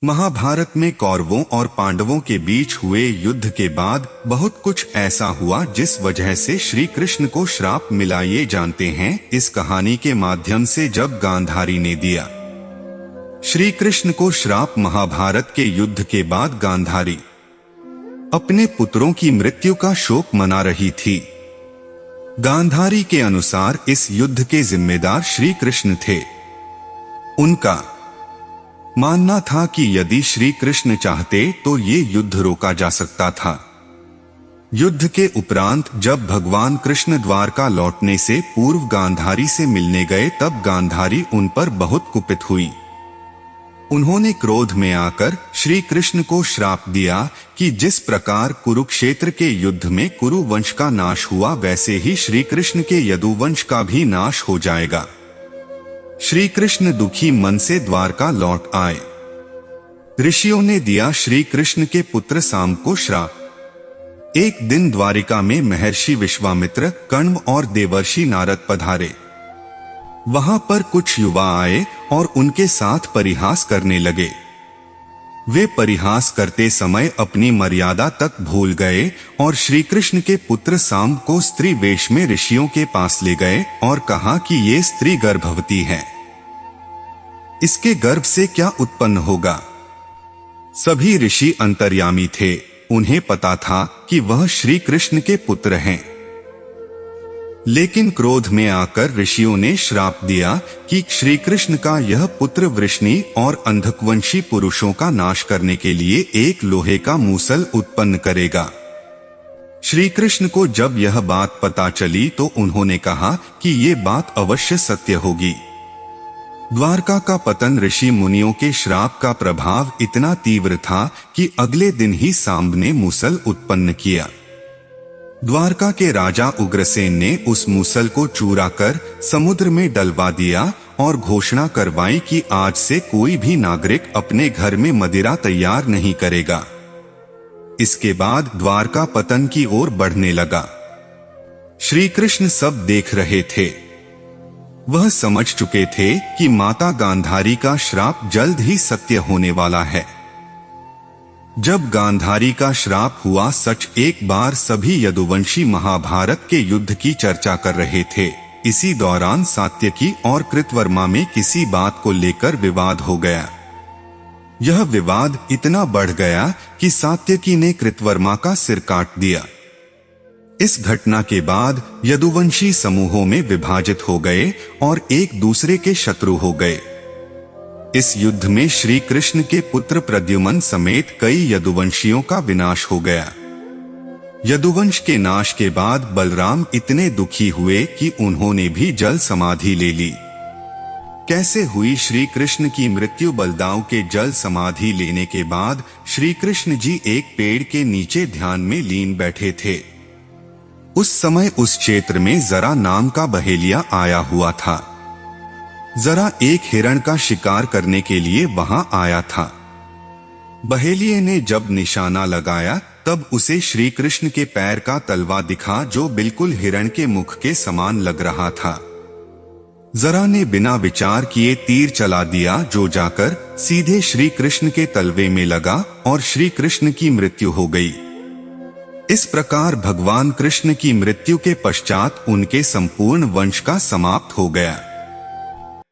महाभारत में कौरवों और पांडवों के बीच हुए युद्ध के बाद बहुत कुछ ऐसा हुआ जिस वजह से श्री कृष्ण को श्राप मिला। ये जानते हैं इस कहानी के माध्यम से। जब गांधारी ने दिया श्री कृष्ण को श्राप। महाभारत के युद्ध के बाद गांधारी अपने पुत्रों की मृत्यु का शोक मना रही थी। गांधारी के अनुसार इस युद्ध के जिम्मेदार श्री कृष्ण थे। उनका मानना था कि यदि श्री कृष्ण चाहते तो ये युद्ध रोका जा सकता था। युद्ध के उपरांत जब भगवान कृष्ण द्वारका लौटने से पूर्व गांधारी से मिलने गए तब गांधारी उन पर बहुत कुपित हुई। उन्होंने क्रोध में आकर श्री कृष्ण को श्राप दिया कि जिस प्रकार कुरुक्षेत्र के युद्ध में कुरु वंश का नाश हुआ वैसे ही श्री कृष्ण के यदुवंश का भी नाश हो जाएगा। श्री कृष्ण दुखी मन से द्वारका लौट आए। ऋषियों ने दिया श्री कृष्ण के पुत्र साम को श्राप। एक दिन द्वारिका में महर्षि विश्वामित्र, कण्व और देवर्षि नारद पधारे। वहां पर कुछ युवा आए और उनके साथ परिहास करने लगे। वे परिहास करते समय अपनी मर्यादा तक भूल गए और श्री कृष्ण के पुत्र साम को स्त्री वेश में ऋषियों के पास ले गए और कहा कि ये स्त्री गर्भवती है, इसके गर्भ से क्या उत्पन्न होगा। सभी ऋषि अंतर्यामी थे। उन्हें पता था कि वह श्री कृष्ण के पुत्र हैं, लेकिन क्रोध में आकर ऋषियों ने श्राप दिया कि श्री कृष्ण का यह पुत्र वृष्णि और अंधकवंशी पुरुषों का नाश करने के लिए एक लोहे का मूसल उत्पन्न करेगा। श्री कृष्ण को जब यह बात पता चली तो उन्होंने कहा कि ये बात अवश्य सत्य होगी। द्वारका का पतन ऋषि मुनियों के श्राप का प्रभाव इतना तीव्र था कि अगले दिन ही सांब ने मूसल उत्पन्न किया। द्वारका के राजा उग्रसेन ने उस मूसल को चूरा कर समुद्र में डलवा दिया और घोषणा करवाई कि आज से कोई भी नागरिक अपने घर में मदिरा तैयार नहीं करेगा। इसके बाद द्वारका पतन की ओर बढ़ने लगा। श्री कृष्ण सब देख रहे थे। वह समझ चुके थे कि माता गांधारी का श्राप जल्द ही सत्य होने वाला है। जब गांधारी का श्राप हुआ सच, एक बार सभी यदुवंशी महाभारत के युद्ध की चर्चा कर रहे थे। इसी दौरान सात्यकी और कृतवर्मा में किसी बात को लेकर विवाद हो गया। यह विवाद इतना बढ़ गया कि सात्यकी ने कृतवर्मा का सिर काट दिया। इस घटना के बाद यदुवंशी समूहों में विभाजित हो गए और एक दूसरे के शत्रु हो गए। इस युद्ध में श्री कृष्ण के पुत्र प्रद्युम्न समेत कई यदुवंशियों का विनाश हो गया। यदुवंश के नाश के बाद बलराम इतने दुखी हुए कि उन्होंने भी जल समाधि ले ली। कैसे हुई श्री कृष्ण की मृत्यु? बलदाव के जल समाधि लेने के बाद श्री कृष्ण जी एक पेड़ के नीचे ध्यान में लीन बैठे थे। उस समय उस क्षेत्र में जरा नाम का बहेलिया आया हुआ था। जरा एक हिरण का शिकार करने के लिए वहां आया था। बहेलिये ने जब निशाना लगाया तब उसे श्री कृष्ण के पैर का तलवा दिखा जो बिल्कुल हिरण के मुख के समान लग रहा था। जरा ने बिना विचार किए तीर चला दिया जो जाकर सीधे श्री कृष्ण के तलवे में लगा और श्री कृष्ण की मृत्यु हो गई। इस प्रकार भगवान कृष्ण की मृत्यु के पश्चात उनके संपूर्ण वंश का समाप्त हो गया।